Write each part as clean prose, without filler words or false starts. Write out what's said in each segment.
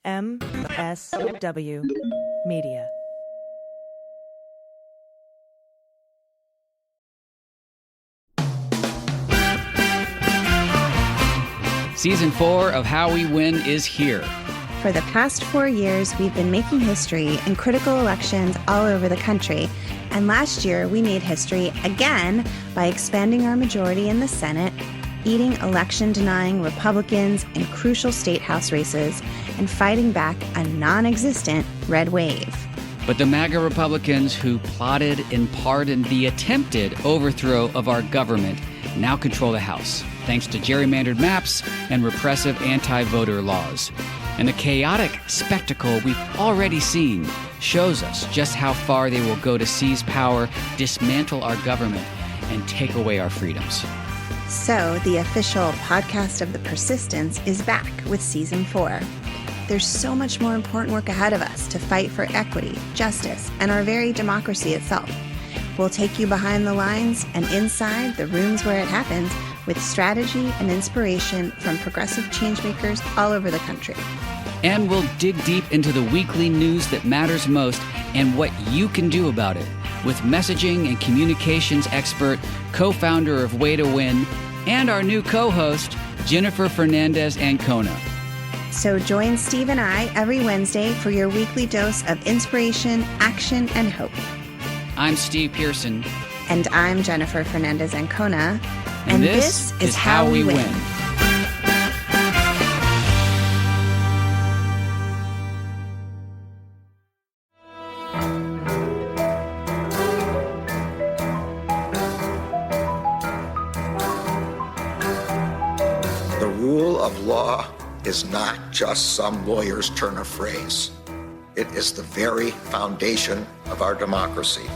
FSW Media. Season 4 of How We Win is here. For the past 4 years, we've been making history in critical elections all over the country. And last year, we made history again by expanding our majority in the Senate, beating election-denying Republicans in crucial state house races, and fighting back a non-existent red wave. But the MAGA Republicans who plotted and pardoned the attempted overthrow of our government now control the House, thanks to gerrymandered maps and repressive anti-voter laws. And the chaotic spectacle we've already seen shows us just how far they will go to seize power, dismantle our government, and take away our freedoms. So, the official podcast of the Persistence is back with Season 4. There's so much more important work ahead of us to fight for equity, justice, and our very democracy itself. We'll take you behind the lines and inside the rooms where it happens with strategy and inspiration from progressive changemakers all over the country. And we'll dig deep into the weekly news that matters most and what you can do about it with messaging and communications expert, co-founder of Way to Win, and our new co-host, Jennifer Fernandez-Ancona. So join Steve and I every Wednesday for your weekly dose of inspiration, action, and hope. I'm Steve Pearson. And I'm Jennifer Fernandez-Ancona. And this is How We Win. The rule of law is not just some lawyer's turn of phrase. It is the very foundation of our democracy.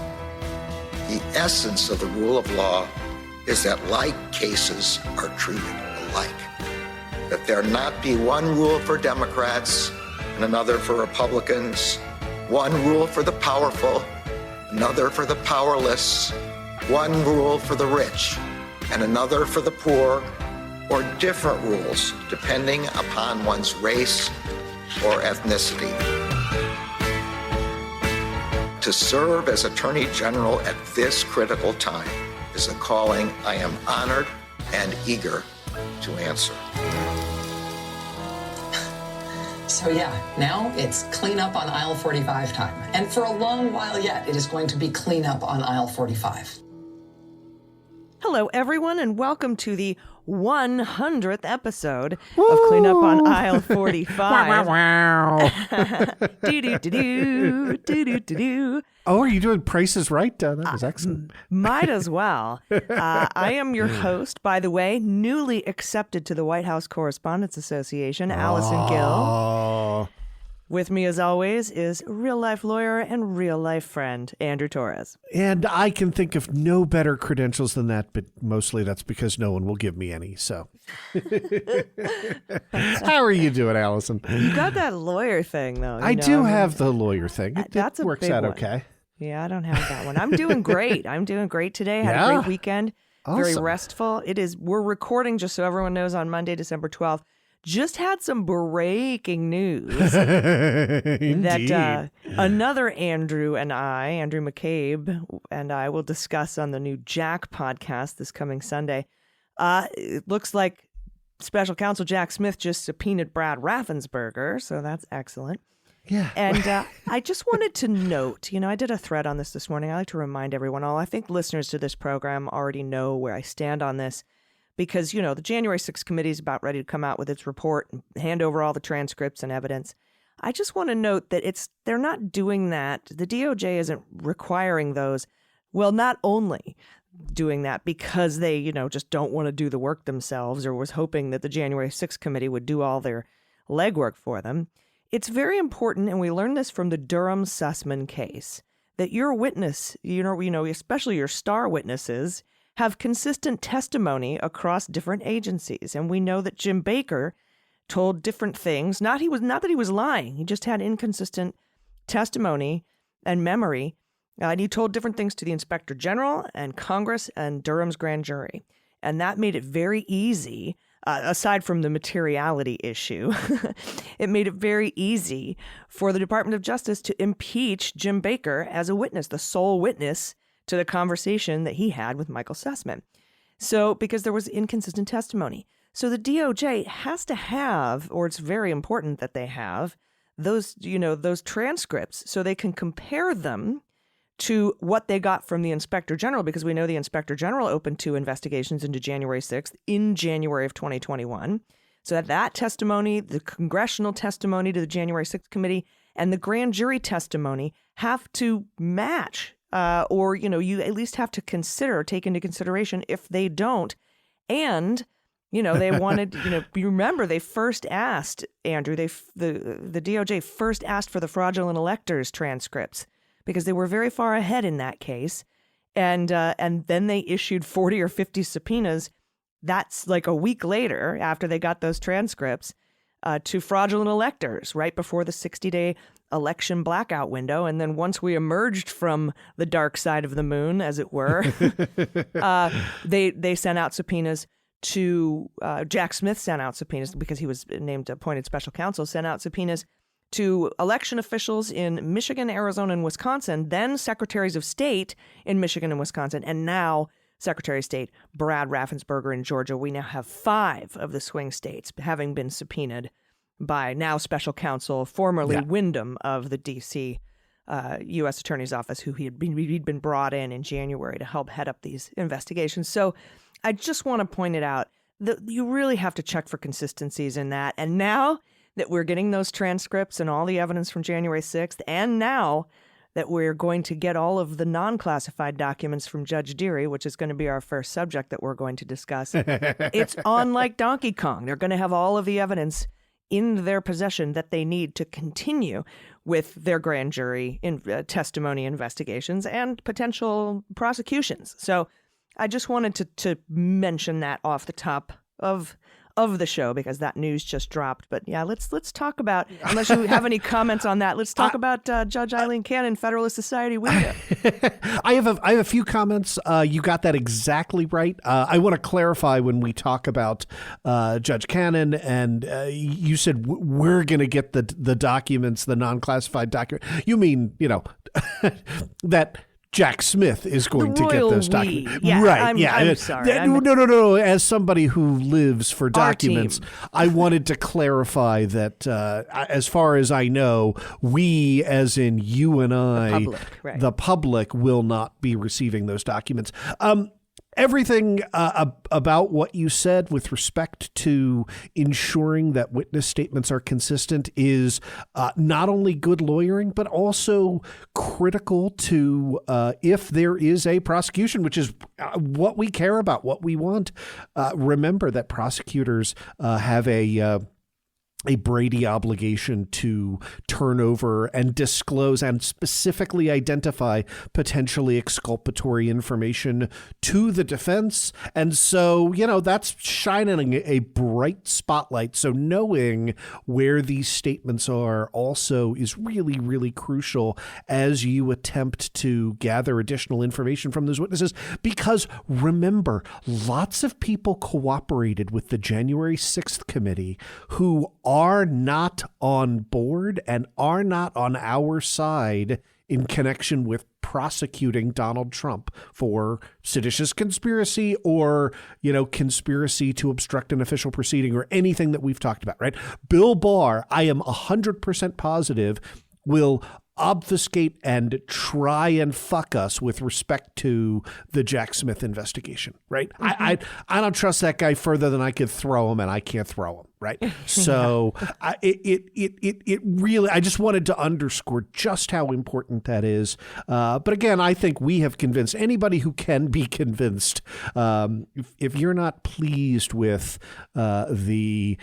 The essence of the rule of law is that like cases are treated alike. That there not be one rule for Democrats and another for Republicans, one rule for the powerful, another for the powerless, one rule for the rich and another for the poor, or different rules depending upon one's race or ethnicity. To serve as Attorney General at this critical time is a calling I am honored and eager to answer. So now it's clean up on aisle 45 time. And for a long while yet, it is going to be clean up on aisle 45. Hello, everyone, and welcome to the 100th episode of Clean Up on Aisle 45. Wow. Do-do-do-do, Oh, are you doing Price is Right? That was excellent. Might as well. I am your host, by the way, newly accepted to the White House Correspondents Association, Allison Gill. With me, as always, is real-life lawyer and real-life friend, Andrew Torrez. And I can think of no better credentials than that, but mostly that's because no one will give me any, so. How are you doing, Allison? You got that lawyer thing, though. I do have the lawyer thing. That's it a works big out one. okay. Yeah, I don't have that one. I'm doing great. I'm doing great today. Had a Yeah? great weekend. Very Awesome. restful. We're recording, just so everyone knows, on Monday, December 12th. Just had some breaking news that another Andrew McCabe, and I will discuss on the new Jack podcast this coming Sunday. It looks like Special Counsel Jack Smith just subpoenaed Brad Raffensperger, so that's excellent. Yeah. And I just wanted to note, I did a thread on this morning. I like to remind everyone, I think listeners to this program already know where I stand on this. Because, the January 6th committee is about ready to come out with its report and hand over all the transcripts and evidence. I just want to note that they're not doing that. The DOJ isn't requiring those. Well, not only doing that because they, just don't want to do the work themselves or was hoping that the January 6th committee would do all their legwork for them. It's very important, and we learned this from the Durham-Sussman case, that your witness, especially your star witnesses, have consistent testimony across different agencies. And we know that Jim Baker told different things. Not that he was lying. He just had inconsistent testimony and memory. And he told different things to the Inspector General and Congress and Durham's grand jury. And that made it very easy aside from the materiality issue, it made it very easy for the Department of Justice to impeach Jim Baker as a witness, the sole witness to the conversation that he had with Michael Sussman. So, because there was inconsistent testimony. So the DOJ has to have, or it's very important that they have, those transcripts so they can compare them to what they got from the Inspector General, because we know the Inspector General opened 2 investigations into January 6th in January of 2021. So that testimony, the congressional testimony to the January 6th committee, and the grand jury testimony have to match, or you at least have to take into consideration. If they don't, and they wanted, you remember they first asked, Andrew, the DOJ first asked for the fraudulent electors transcripts because they were very far ahead in that case. And then they issued 40 or 50 subpoenas. That's like a week later after they got those transcripts to fraudulent electors right before the 60-day election blackout window. And then once we emerged from the dark side of the moon, as it were, they sent out subpoenas to Jack Smith sent out subpoenas because he was appointed special counsel, sent out subpoenas to election officials in Michigan, Arizona, and Wisconsin, then secretaries of state in Michigan and Wisconsin, and now Secretary of State Brad Raffensperger in Georgia. We now have 5 of the swing states having been subpoenaed by now special counsel, formerly Wyndham of the D.C. U.S. Attorney's Office, who he'd been brought in January to help head up these investigations. So I just want to point it out that you really have to check for consistencies in that. And now that we're getting those transcripts and all the evidence from January 6th, and now that we're going to get all of the non-classified documents from Judge Deary, which is going to be our first subject that we're going to discuss, it's on like Donkey Kong. They're going to have all of the evidence in their possession that they need to continue with their grand jury testimony investigations and potential prosecutions. So I just wanted to mention that off the top of the show because that news just dropped. But yeah, let's talk about, unless you have any comments on that, let's talk about Judge Aileen Cannon, Federalist Society window. I have a few comments. You got that exactly right. I want to clarify when we talk about Judge Cannon, and you said we're going to get the documents, the non-classified document. You mean, that Jack Smith is going to get those documents. Yeah, right. I'm sorry. No. As somebody who lives for documents, I wanted to clarify that as far as I know, we, as in you and I, the public will not be receiving those documents. Everything about what you said with respect to ensuring that witness statements are consistent is not only good lawyering, but also critical to if there is a prosecution, which is what we care about, what we want. Remember that prosecutors have a Brady obligation to turn over and disclose and specifically identify potentially exculpatory information to the defense. And so, that's shining a bright spotlight. So knowing where these statements are also is really, really crucial as you attempt to gather additional information from those witnesses. Because remember, lots of people cooperated with the January 6th committee who are not on board and are not on our side in connection with prosecuting Donald Trump for seditious conspiracy or, conspiracy to obstruct an official proceeding or anything that we've talked about, right? Bill Barr, I am 100% positive, will obfuscate and try and fuck us with respect to the Jack Smith investigation, right? Mm-hmm. I don't trust that guy further than I could throw him, and I can't throw him, right? So it really, I just wanted to underscore just how important that is. But again, I think we have convinced anybody who can be convinced. If you're not pleased with the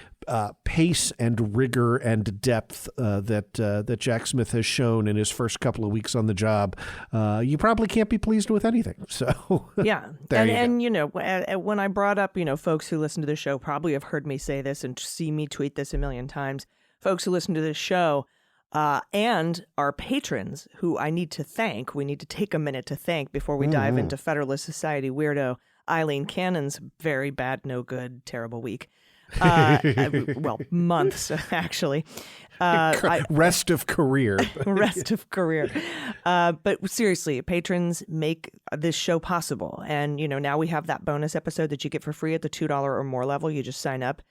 pace and rigor and depth that Jack Smith has shown in his first couple of weeks on the job, you probably can't be pleased with anything. So yeah, and when I brought up, folks who listen to the show probably have heard me say this and see me tweet this a million times. Folks who listen to this show and our patrons, who I need to thank. We need to take a minute to thank before we dive into Federalist Society weirdo Aileen Cannon's very bad, no good, terrible week. Well, months, actually. Rest of career. Rest of career. But seriously, patrons make this show possible. And, now we have that bonus episode that you get for free at the $2 or more level. You just sign up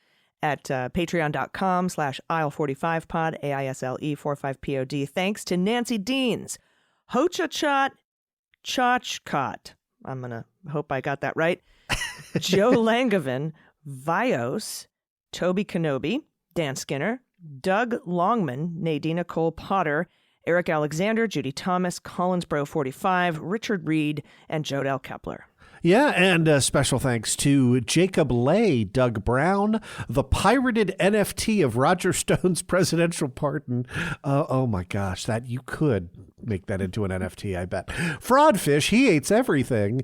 at patreon.com/aisle45pod, AISLE45POD. Thanks to Nancy Deans, Hochachot Chachcot. I'm going to hope I got that right. Joe Langevin, Vios, Toby Kenobi, Dan Skinner, Doug Longman, Nadina Cole Potter, Eric Alexander, Judy Thomas, Collinsbro 45, Richard Reed, and Jodel Kepler. Yeah, and special thanks to Jacob Lay, Doug Brown, the pirated NFT of Roger Stone's presidential pardon. Oh my gosh, that you could make that into an NFT, I bet. Fraudfish, he hates everything.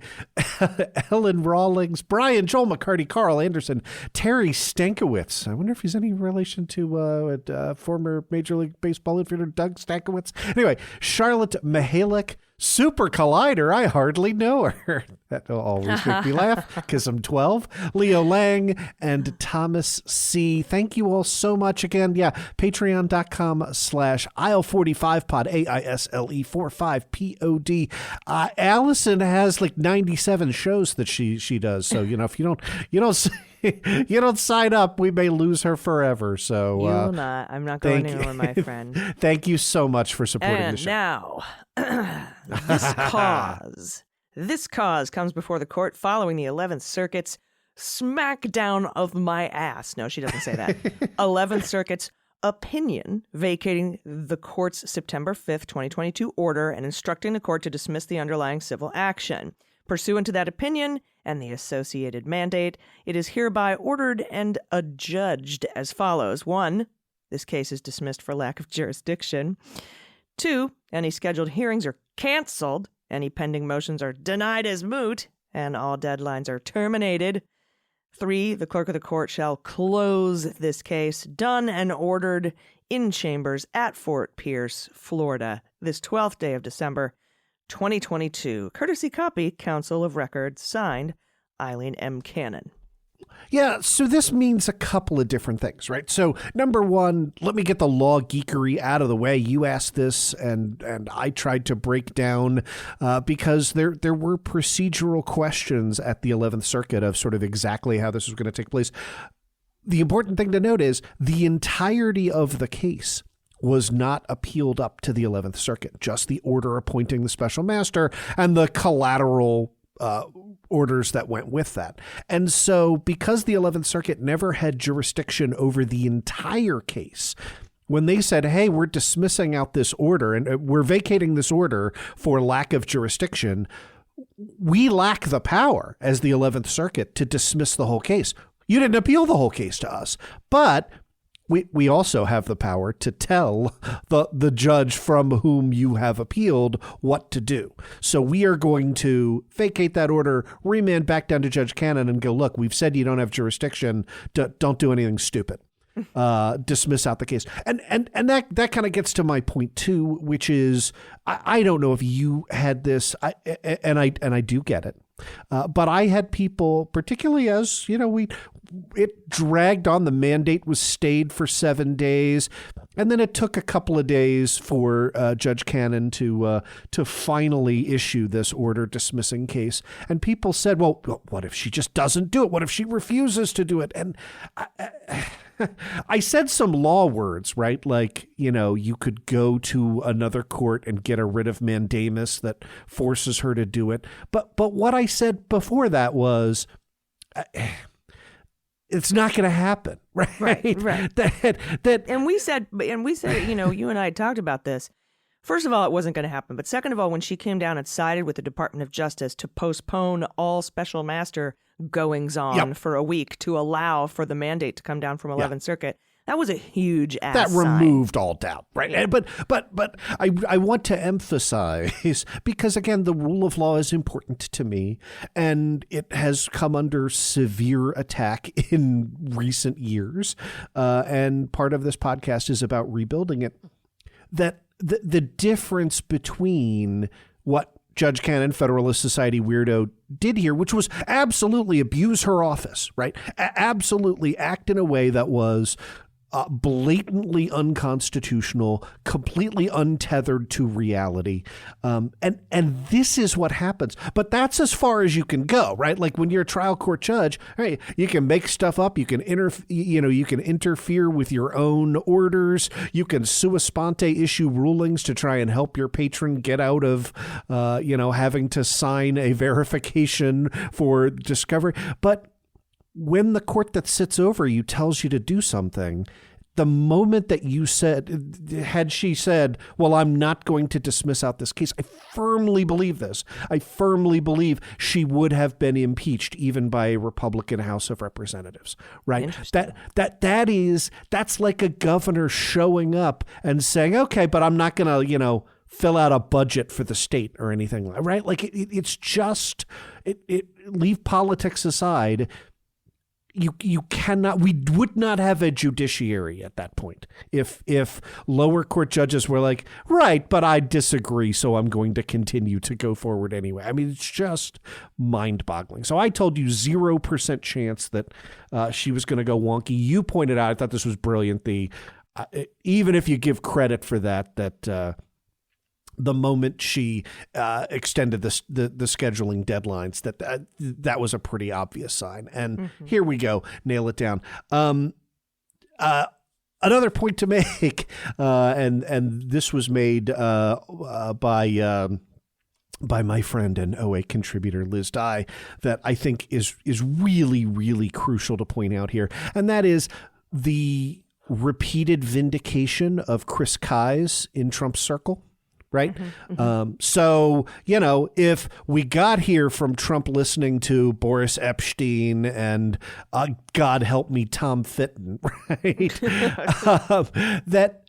Ellen Rawlings, Brian, Joel McCarty, Carl Anderson, Terry Stankiewicz. I wonder if he's any relation to former Major League Baseball infielder Doug Stankiewicz. Anyway, Charlotte Mihalik, Super Collider, I hardly know her. That will always make me laugh because I'm 12. Leo Lang and Thomas C. Thank you all so much again. Yeah, patreon.com/aisle45pod, AISLE45POD. Allison has like 97 shows that she does. So, if you don't sign up, we may lose her forever. So you will not. I'm not going anywhere, my friend. Thank you so much for supporting the show. Now, This cause comes before the court following the 11th Circuit's smackdown of my ass. No, she doesn't say that. 11th Circuit's opinion vacating the court's September 5th, 2022 order and instructing the court to dismiss the underlying civil action. Pursuant to that opinion and the associated mandate, it is hereby ordered and adjudged as follows. 1, this case is dismissed for lack of jurisdiction. 2, any scheduled hearings are canceled. Any pending motions are denied as moot, and all deadlines are terminated. 3, the clerk of the court shall close this case, done and ordered in chambers at Fort Pierce, Florida, this 12th day of December, 2022. Courtesy copy, Counsel of Record, signed, Aileen M. Cannon. Yeah, so this means a couple of different things, right? So number one, let me get the law geekery out of the way. You asked this, and I tried to break down because there were procedural questions at the 11th Circuit of sort of exactly how this was going to take place. The important thing to note is the entirety of the case was not appealed up to the 11th Circuit, just the order appointing the special master and the collateral orders that went with that. And so because the 11th Circuit never had jurisdiction over the entire case, when they said, hey, we're dismissing out this order and we're vacating this order for lack of jurisdiction, we lack the power as the 11th Circuit to dismiss the whole case. You didn't appeal the whole case to us, but we also have the power to tell the judge from whom you have appealed what to do. So we are going to vacate that order, remand back down to Judge Cannon and go, look, we've said you don't have jurisdiction. Don't do anything stupid. Dismiss out the case. And that kind of gets to my point too, which is I don't know if you had this, and I do get it. But I had people, particularly as, it dragged on. The mandate was stayed for 7 days. And then it took a couple of days for Judge Cannon to finally issue this order dismissing case. And people said, well, what if she just doesn't do it? What if she refuses to do it? And I said some law words, right? Like, you could go to another court and get a writ of mandamus that forces her to do it. But what I said before that was, it's not going to happen, right? Right. And we said, you and I talked about this. First of all, it wasn't going to happen. But second of all, when she came down and sided with the Department of Justice to postpone all special master goings on for a week to allow for the mandate to come down from 11th Circuit, that was a huge ass That sign. removed all doubt, right? Yeah. But I want to emphasize, because again, the rule of law is important to me, and it has come under severe attack in recent years. And part of this podcast is about rebuilding it. That the difference between what Judge Cannon, Federalist Society weirdo, did here, which was absolutely abuse her office, right? Absolutely act in a way that was blatantly unconstitutional, completely untethered to reality. And this is what happens. But that's as far as you can go, right? Like when you're a trial court judge, right, you can make stuff up. You can you can interfere with your own orders. You can sua sponte issue rulings to try and help your patron get out of, having to sign a verification for discovery. But when the court that sits over you tells you to do something, the moment that you said, had she said, well, I'm not going to dismiss out this case, I firmly believe this. I firmly believe she would have been impeached even by a Republican House of Representatives, right? That's like a governor showing up and saying, okay, but I'm not going to, fill out a budget for the state or anything, right? Like it's just, leave politics aside. You cannot, we would not have a judiciary at that point if lower court judges were like, right, but I disagree, so I'm going to continue to go forward anyway. I mean, it's just mind-boggling. So I told you 0% chance that she was going to go wonky. You pointed out, I thought this was brilliant, even if you give credit for that the moment she extended the scheduling deadlines, that was a pretty obvious sign. And here we go, nail it down. Another point to make, and this was made by my friend and OA contributor Liz Dye, that I think is really, really crucial to point out here, and that is the repeated vindication of Chris Kise in Trump's circle. Right. So, if we got here from Trump listening to Boris Epstein and God help me, Tom Fitton, right? that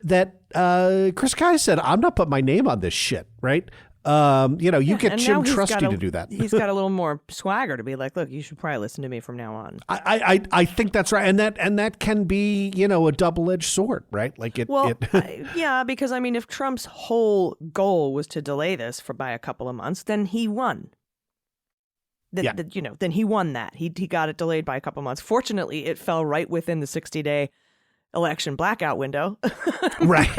Chris Kise said, I'm not putting my name on this shit. Right. You get Jim Trusty to do that. He's got a little more swagger to be like, look, you should probably listen to me from now on. I think that's right. And that can be, a double-edged sword, right? Like yeah, because I mean, if Trump's whole goal was to delay this by a couple of months, then he won. Then he won that. He got it delayed by a couple of months. Fortunately, it fell right within the 60-day election blackout window. Right.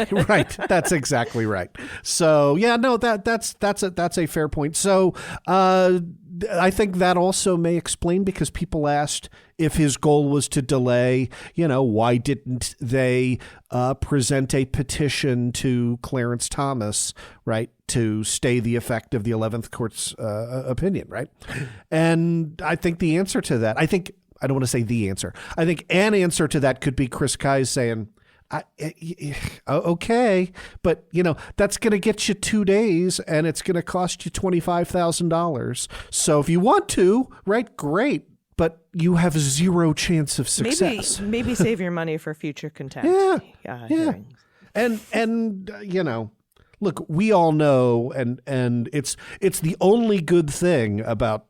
That's exactly right. So yeah, no, that's a fair point. So I think that also may explain, because people asked if his goal was to delay, why didn't they present a petition to Clarence Thomas, right, to stay the effect of the 11th Court's opinion, right? And I think the answer to that, I don't want to say the answer. I think an answer to that could be Chris Kise saying, okay, but that's going to get you 2 days and it's going to cost you $25,000. So if you want to, right, great, but you have zero chance of success. Maybe save your money for future contempt. Hearings. And look, we all know, and it's the only good thing about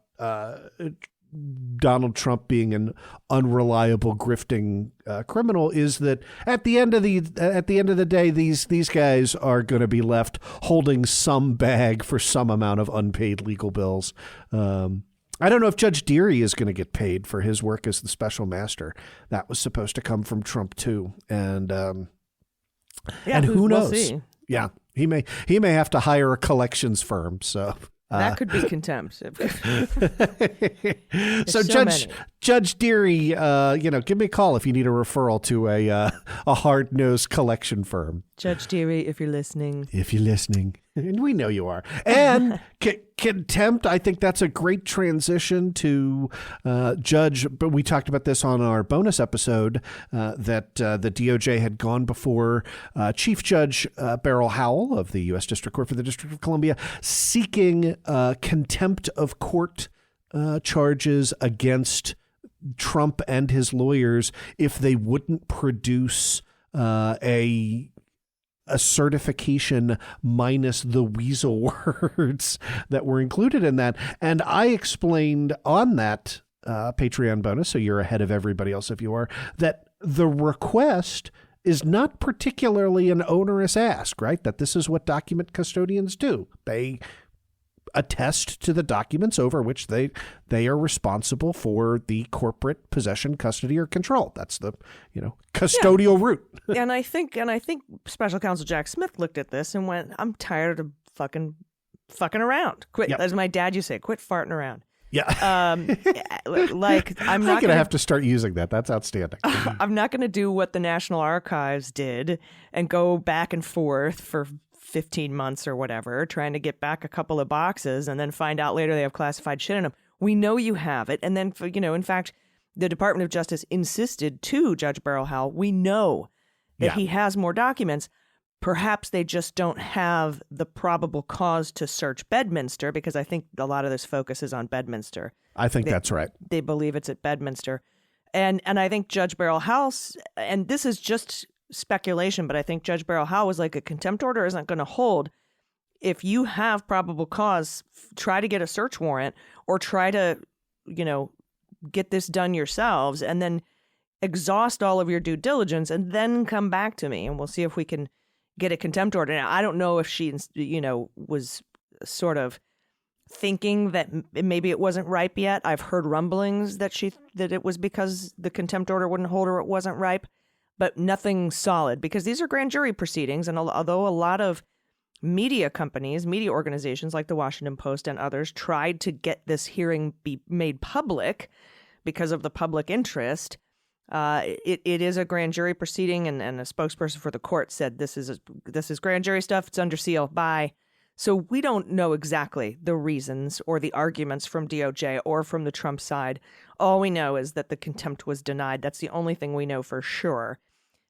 Donald Trump being an unreliable, grifting criminal is that at the end of the day, these guys are going to be left holding some bag for some amount of unpaid legal bills. I don't know if Judge Deary is going to get paid for his work as the special master. That was supposed to come from Trump too, and who knows? We'll see. Yeah, he may have to hire a collections firm. So. That could be contempt. So Judge Deary, give me a call if you need a referral to a hard-nosed collection firm. Judge Deary, if you're listening. And we know you are. And contempt, I think that's a great transition to Judge, but we talked about this on our bonus episode, that the DOJ had gone before Chief Judge Beryl Howell of the U.S. District Court for the District of Columbia, seeking contempt of court charges against Trump and his lawyers if they wouldn't produce a certification minus the weasel words that were included in that. And I explained on that Patreon bonus, so you're ahead of everybody else if you are, that the request is not particularly an onerous ask, right? That this is what document custodians do. They attest to the documents over which they are responsible for the corporate possession, custody, or control. That's the, custodial route. And I think Special Counsel Jack Smith looked at this and went, I'm tired of fucking around. Quit, as my dad used to say, quit farting around. Yeah. Like, I'm going to have to start using that. That's outstanding. I'm not going to do what the National Archives did and go back and forth for 15 months or whatever, trying to get back a couple of boxes and then find out later they have classified shit in them. We know you have it. And then, in fact, the Department of Justice insisted to Judge Beryl Howell, we know that he has more documents. Perhaps they just don't have the probable cause to search Bedminster, because I think a lot of this focus is on Bedminster. I think that's right. They believe it's at Bedminster. And I think Judge Beryl Howell, and this is just speculation, but I think Judge Beryl Howell was like, a contempt order isn't going to hold. If you have probable cause, try to get a search warrant or try to, get this done yourselves and then exhaust all of your due diligence and then come back to me and we'll see if we can get a contempt order. Now, I don't know if she, was sort of thinking that maybe it wasn't ripe yet. I've heard rumblings that it was because the contempt order wouldn't hold or it wasn't ripe. But nothing solid, because these are grand jury proceedings. And although a lot of media companies, media organizations like the Washington Post and others tried to get this hearing be made public because of the public interest, it is a grand jury proceeding. And a spokesperson for the court said, this is grand jury stuff. It's under seal. Bye. So we don't know exactly the reasons or the arguments from DOJ or from the Trump side. All we know is that the contempt was denied. That's the only thing we know for sure.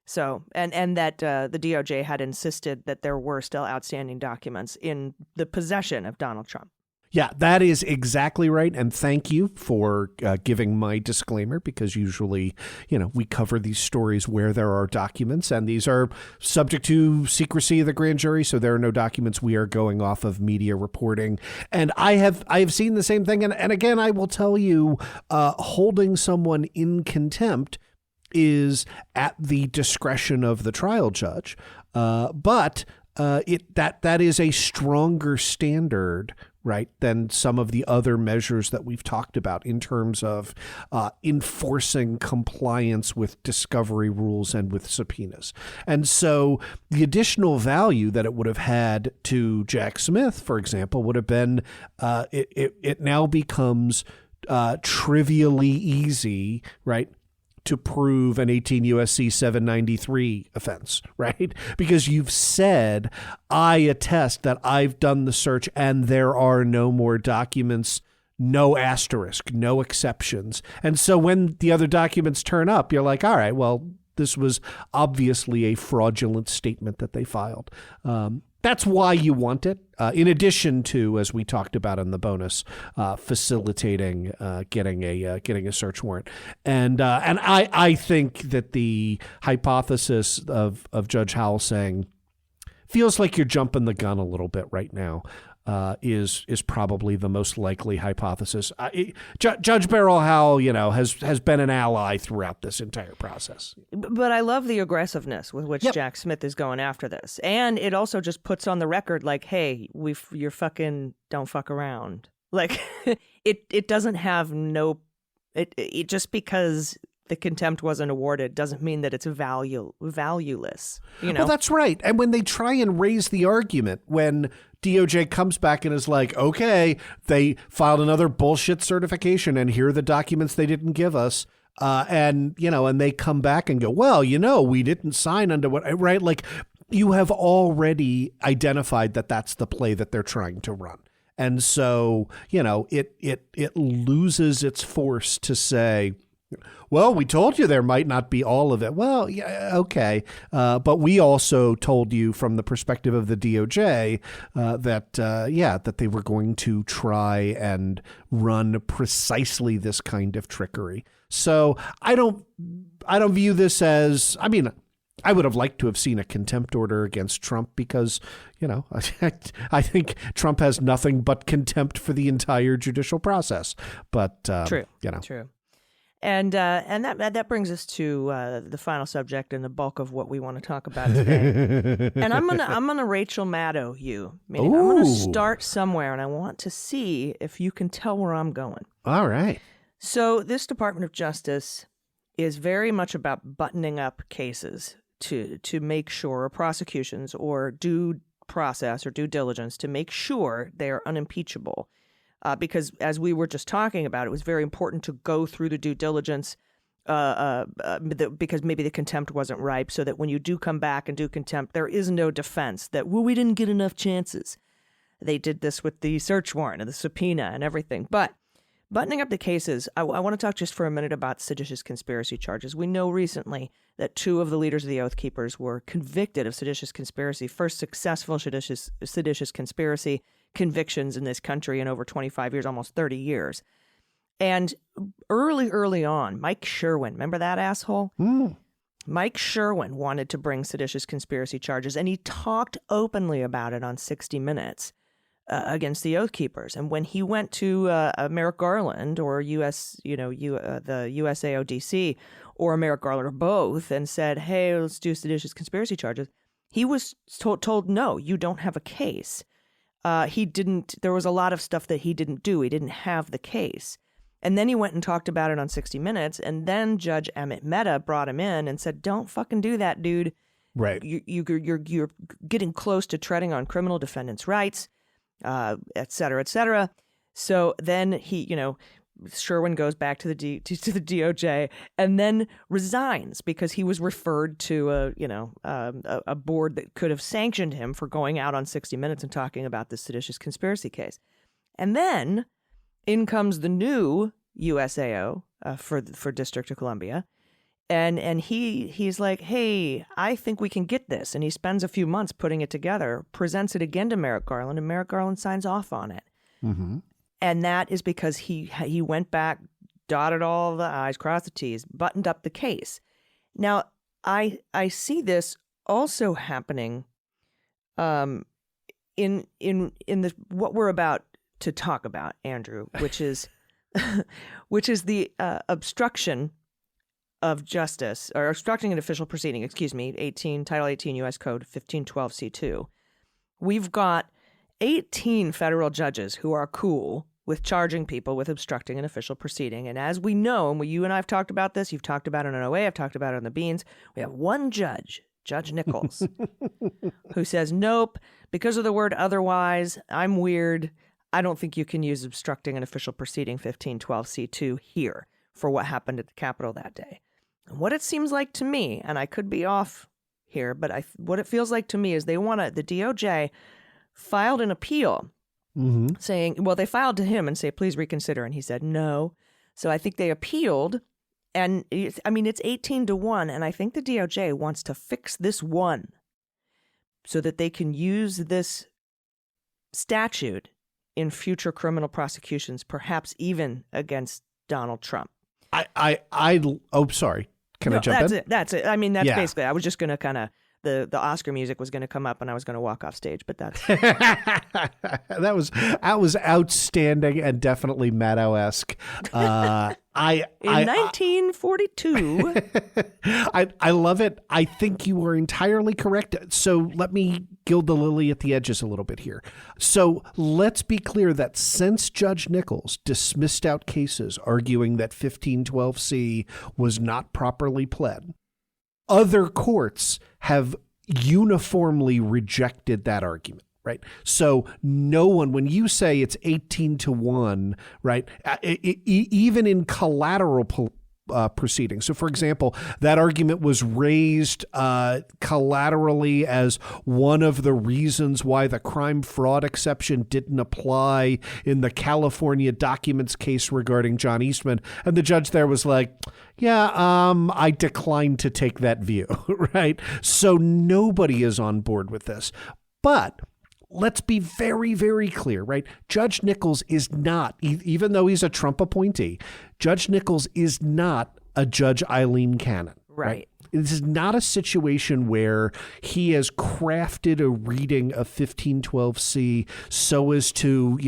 So, and that the DOJ had insisted that there were still outstanding documents in the possession of Donald Trump. Yeah, that is exactly right. And thank you for giving my disclaimer, because usually, we cover these stories where there are documents, and these are subject to secrecy of the grand jury. So there are no documents. We are going off of media reporting. And I have seen the same thing. And again, I will tell you, holding someone in contempt is at the discretion of the trial judge. But that is a stronger standard, right, than some of the other measures that we've talked about in terms of enforcing compliance with discovery rules and with subpoenas. And so the additional value that it would have had to Jack Smith, for example, would have been it now becomes trivially easy, right, to prove an 18 U.S.C. 793 offense, right? Because you've said, I attest that I've done the search and there are no more documents, no asterisk, no exceptions. And so when the other documents turn up, you're like, all right, well, this was obviously a fraudulent statement that they filed. That's why you want it, in addition to, as we talked about in the bonus, facilitating getting a search warrant. And I think that the hypothesis of Judge Howell saying feels like you're jumping the gun a little bit right now is probably the most likely hypothesis. Judge Beryl Howell, has been an ally throughout this entire process. But I love the aggressiveness with which Jack Smith is going after this, and it also just puts on the record, like, hey, you're fucking don't fuck around. Like, it doesn't have it just because the contempt wasn't awarded doesn't mean that it's valueless. Well, that's right. And when they try and raise the argument, when DOJ comes back and is like, okay, they filed another bullshit certification and here are the documents they didn't give us. And they come back and go, well, we didn't sign under what, right? Like, you have already identified that that's the play that they're trying to run. And so, it loses its force to say, well, we told you there might not be all of it. Well, yeah, okay. But we also told you from the perspective of the DOJ that they were going to try and run precisely this kind of trickery. So I don't view this as, I would have liked to have seen a contempt order against Trump because, I think Trump has nothing but contempt for the entire judicial process. But, True. And that brings us to the final subject and the bulk of what we want to talk about today. And I'm gonna Rachel Maddow you. Meaning I'm gonna start somewhere, and I want to see if you can tell where I'm going. All right. So this Department of Justice is very much about buttoning up cases to make sure, or prosecutions, or due process or due diligence to make sure they are unimpeachable. Because as we were just talking about, it was very important to go through the due diligence because maybe the contempt wasn't ripe, so that when you do come back and do contempt, there is no defense that, well, we didn't get enough chances. They did this with the search warrant and the subpoena and everything. But buttoning up the cases, I want to talk just for a minute about seditious conspiracy charges. We know recently that 2 of the leaders of the Oath Keepers were convicted of seditious conspiracy, first successful seditious conspiracy convictions in this country in over 25 years, almost 30 years. And early on, Mike Sherwin, remember that asshole? Mike Sherwin wanted to bring seditious conspiracy charges, and he talked openly about it on 60 Minutes against the Oath Keepers. And when he went to Merrick Garland or the USAODC or Merrick Garland or both and said, hey, let's do seditious conspiracy charges, he was told, no, you don't have a case. There was a lot of stuff that he didn't do. He didn't have the case. And then he went and talked about it on 60 Minutes. And then Judge Emmett Mehta brought him in and said, don't fucking do that, dude. Right. You're getting close to treading on criminal defendants' rights, et cetera, et cetera. So then Sherwin goes back to the DOJ and then resigns because he was referred to a board that could have sanctioned him for going out on 60 Minutes and talking about this seditious conspiracy case. And then in comes the new USAO for District of Columbia, and he's like, hey, I think we can get this, and he spends a few months putting it together, presents it again to Merrick Garland, and Merrick Garland signs off on it. Mm-hmm. And that is because he went back, dotted all the I's, crossed the T's, buttoned up the case. Now, I see this also happening in the what we're about to talk about, Andrew, which is the obstruction of justice, or obstructing an official proceeding, Title 18 U.S. Code 1512C2. We've got 18 federal judges who are cool with charging people with obstructing an official proceeding. And as we know, and you and I have talked about this, you've talked about it on OA, I've talked about it on the Beans, we have one judge, Judge Nichols, who says, nope, because of the word otherwise, I'm weird. I don't think you can use obstructing an official proceeding 1512C2 here for what happened at the Capitol that day. And what it seems like to me, and I could be off here, but what it feels like to me is the DOJ filed an appeal saying, well, they filed to him and say, please reconsider. And he said, no. So I think they appealed. And it's 18-1. And I think the DOJ wants to fix this one so that they can use this statute in future criminal prosecutions, perhaps even against Donald Trump. Sorry. Can I jump in? That's it. Basically, I was just going to kind of, the Oscar music was going to come up and I was going to walk off stage, but that's that was outstanding and definitely Meadows-esque. In 1942. I love it. I think you were entirely correct. So let me gild the lily at the edges a little bit here. So let's be clear that since Judge Nichols dismissed out cases arguing that 1512C was not properly pled, other courts have uniformly rejected that argument, right? So no one, when you say it's 18-1, right, even in collateral proceedings. So, for example, that argument was raised collaterally as one of the reasons why the crime fraud exception didn't apply in the California documents case regarding John Eastman. And the judge there was like, yeah, I declined to take that view, right? So nobody is on board with this. But let's be very, very clear, right? Judge Nichols is not, even though he's a Trump appointee, Judge Nichols is not a Judge Aileen Cannon. Right. This is not a situation where he has crafted a reading of 1512C so as to,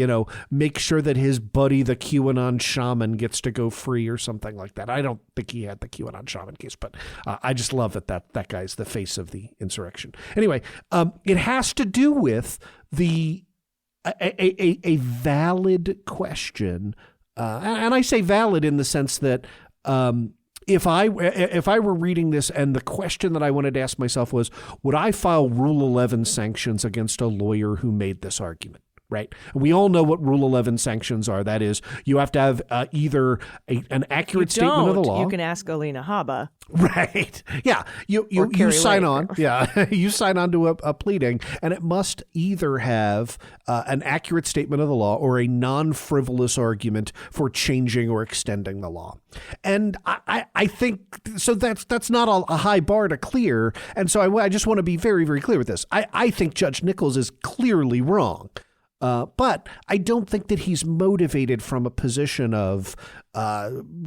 make sure that his buddy, the QAnon shaman, gets to go free or something like that. I don't think he had the QAnon shaman case, but I just love that guy's the face of the insurrection. Anyway, it has to do with a valid question, and I say valid in the sense that if I were reading this and the question that I wanted to ask myself was, would I file Rule 11 sanctions against a lawyer who made this argument? Right. We all know what Rule 11 sanctions are. That is, you have to have either an accurate statement of the law. You can ask Alina Habba. Right. Yeah. You sign on. Yeah. You sign on to a pleading, and it must either have an accurate statement of the law or a non-frivolous argument for changing or extending the law. And I think so. That's not a high bar to clear. And so I just want to be very, very clear with this. I think Judge Nichols is clearly wrong. But I don't think that he's motivated from a position of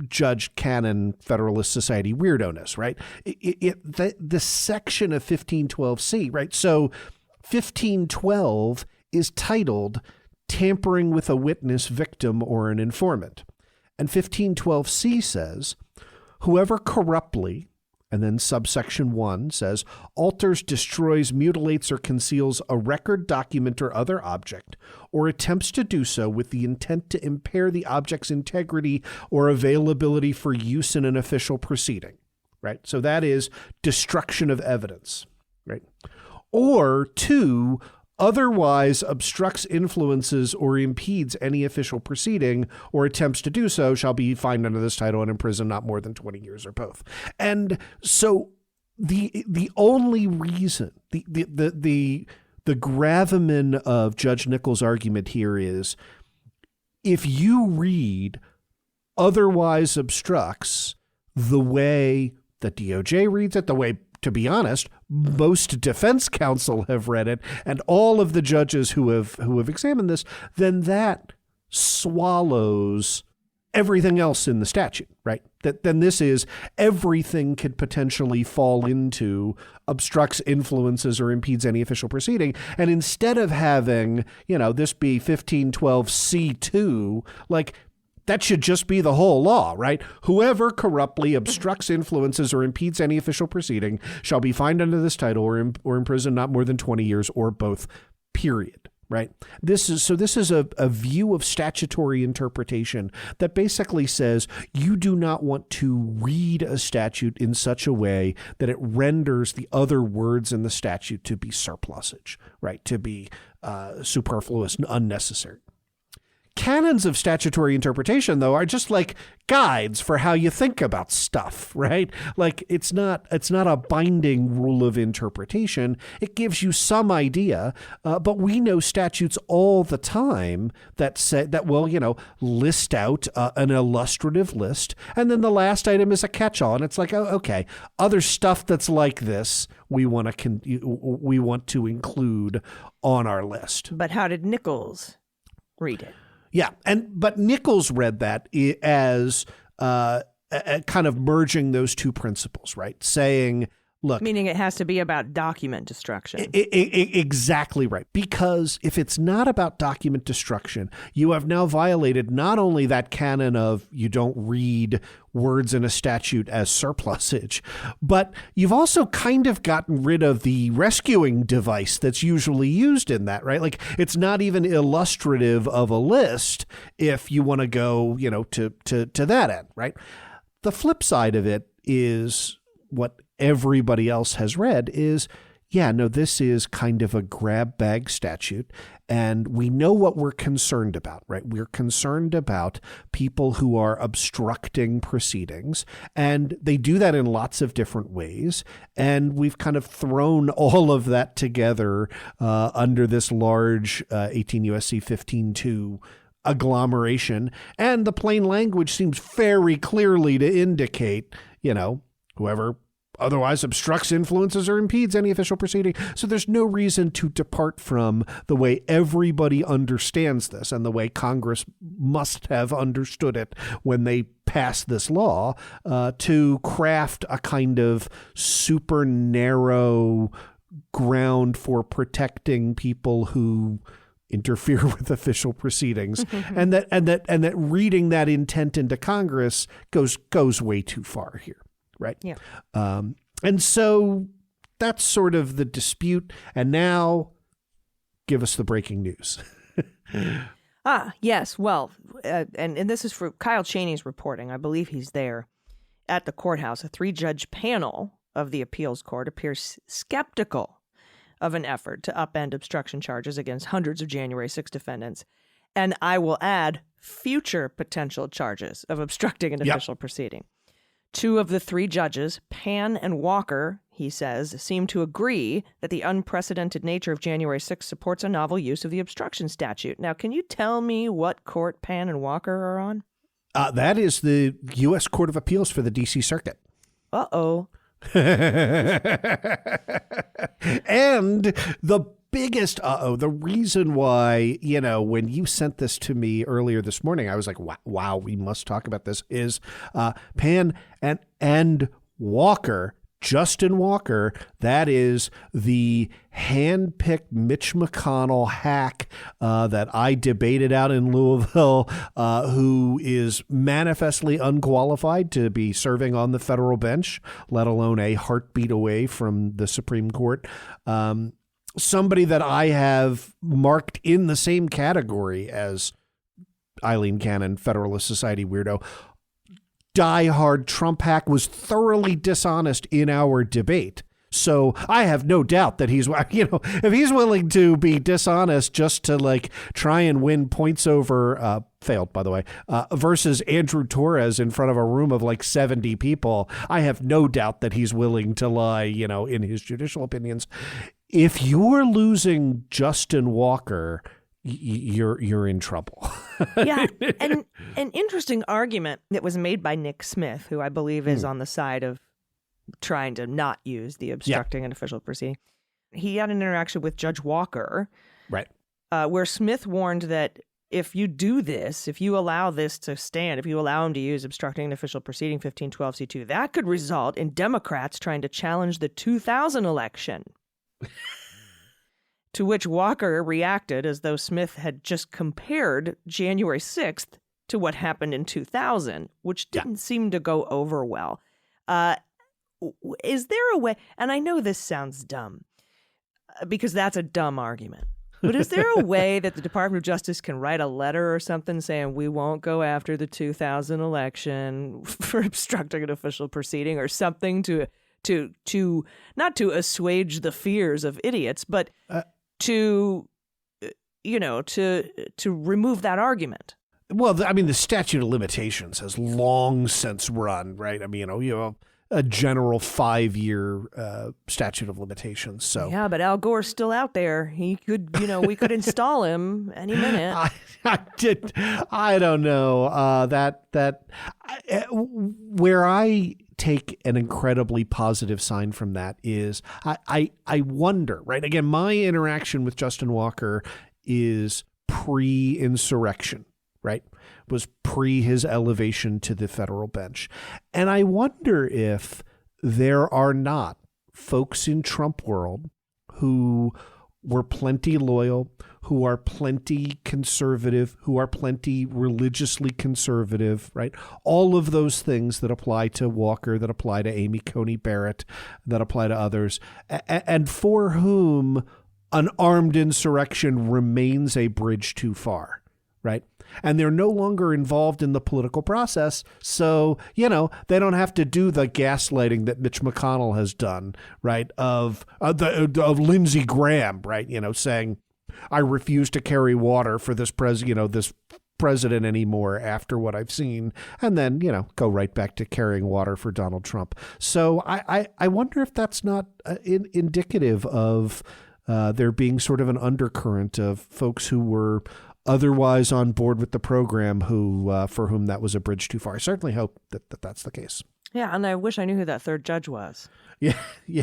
Judge Cannon, Federalist Society weirdo-ness, right? The section of 1512C, right? So 1512 is titled Tampering with a Witness, Victim, or an Informant. And 1512C says, whoever corruptly, and then subsection 1 says, alters, destroys, mutilates, or conceals a record, document, or other object, or attempts to do so with the intent to impair the object's integrity or availability for use in an official proceeding, right? So that is destruction of evidence, right? Or 2, otherwise obstructs, influences, or impedes any official proceeding or attempts to do so shall be fined under this title and imprisoned not more than 20 years or both. And so the only reason, the gravamen of Judge Nichols' argument here is if you read otherwise obstructs the way the DOJ reads it, the way, to be honest, most defense counsel have read it, and all of the judges who have examined this, then that swallows everything else in the statute, right? Then this is everything could potentially fall into obstructs, influences, or impedes any official proceeding. And instead of having, this be 1512C2, like, that should just be the whole law, right? Whoever corruptly obstructs, influences, or impedes any official proceeding shall be fined under this title or imprisoned not more than 20 years or both, period, right? This is a view of statutory interpretation that basically says you do not want to read a statute in such a way that it renders the other words in the statute to be surplusage, right? To be superfluous and unnecessary. Canons of statutory interpretation, though, are just like guides for how you think about stuff, right? Like it's not a binding rule of interpretation. It gives you some idea, but we know statutes all the time that say that will, list out an illustrative list, and then the last item is a catch-all, and it's like, oh, okay, other stuff that's like this we want to include on our list. But how did Nichols read it? Yeah, but Nichols read that as kind of merging those two principles, right? Saying, look... Meaning it has to be about document destruction. Exactly right. Because if it's not about document destruction, you have now violated not only that canon of you don't read words in a statute as surplusage, but you've also kind of gotten rid of the rescuing device that's usually used in that, right? Like it's not even illustrative of a list if you want to go, to that end, right? The flip side of it is what everybody else has read is, this is kind of a grab bag statute. And we know what we're concerned about, right? We're concerned about people who are obstructing proceedings, and they do that in lots of different ways. And we've kind of thrown all of that together under this large 18 U.S.C. 15.2 agglomeration. And the plain language seems very clearly to indicate, whoever otherwise obstructs, influences, or impedes any official proceeding. So there's no reason to depart from the way everybody understands this and the way Congress must have understood it when they pass this law to craft a kind of super narrow ground for protecting people who interfere with official proceedings, and that reading that intent into Congress goes way too far here, right? Yeah. And so that's sort of the dispute. And now, give us the breaking news. Yes. Well, and this is for Kyle Cheney's reporting. I believe he's there at the courthouse. A 3-judge panel of the appeals court appears skeptical of an effort to upend obstruction charges against hundreds of January 6 defendants. And I will add future potential charges of obstructing an official proceeding. 2 of the 3 judges, Pan and Walker, he says, seem to agree that the unprecedented nature of January 6 supports a novel use of the obstruction statute. Now, can you tell me what court Pan and Walker are on? That is the U.S. Court of Appeals for the D.C. Circuit. Uh-oh. And the biggest the reason why, when you sent this to me earlier this morning, I was like, wow, we must talk about this, is Pan and Walker, Justin Walker, that is the hand-picked Mitch McConnell hack that I debated out in Louisville, who is manifestly unqualified to be serving on the federal bench, let alone a heartbeat away from the Supreme Court. Somebody that I have marked in the same category as Aileen Cannon, Federalist Society weirdo. Diehard Trump hack, was thoroughly dishonest in our debate. So I have no doubt that he's, if he's willing to be dishonest just to try and win points over, failed by the way, versus Andrew Torrez in front of a room of 70 people, I have no doubt that he's willing to lie, in his judicial opinions. If you're losing Justin Walker, you're in trouble. Yeah, and an interesting argument that was made by Nick Smith, who I believe is on the side of trying to not use the obstructing an official proceeding. He had an interaction with Judge Walker, right, where Smith warned that if you do this, if you allow this to stand, if you allow him to use obstructing an official proceeding 1512C2, that could result in Democrats trying to challenge the 2000 election. To which Walker reacted as though Smith had just compared January 6th to what happened in 2000, which didn't seem to go over well. Is there a way, and I know this sounds dumb, because that's a dumb argument, but is there a way that the Department of Justice can write a letter or something saying we won't go after the 2000 election for obstructing an official proceeding or something to not to assuage the fears of idiots, but to remove that argument? Well, the statute of limitations has long since run, right? A general 5-year statute of limitations. So yeah, but Al Gore's still out there. He could, we could install him any minute. I don't know where I take an incredibly positive sign from that is I wonder, right? Again, my interaction with Justin Walker is pre-insurrection, right? Was pre his elevation to the federal bench. And I wonder if there are not folks in Trump world who were plenty loyal, who are plenty conservative, who are plenty religiously conservative, right? All of those things that apply to Walker, that apply to Amy Coney Barrett, that apply to others, and for whom an armed insurrection remains a bridge too far, right? And they're no longer involved in the political process. So, they don't have to do the gaslighting that Mitch McConnell has done, right? Of Lindsey Graham, right? Saying, I refuse to carry water for this president anymore after what I've seen. And then, go right back to carrying water for Donald Trump. So I wonder if that's not indicative of there being sort of an undercurrent of folks who were otherwise on board with the program for whom that was a bridge too far. I certainly hope that that's the case. Yeah, and I wish I knew who that third judge was. Yeah,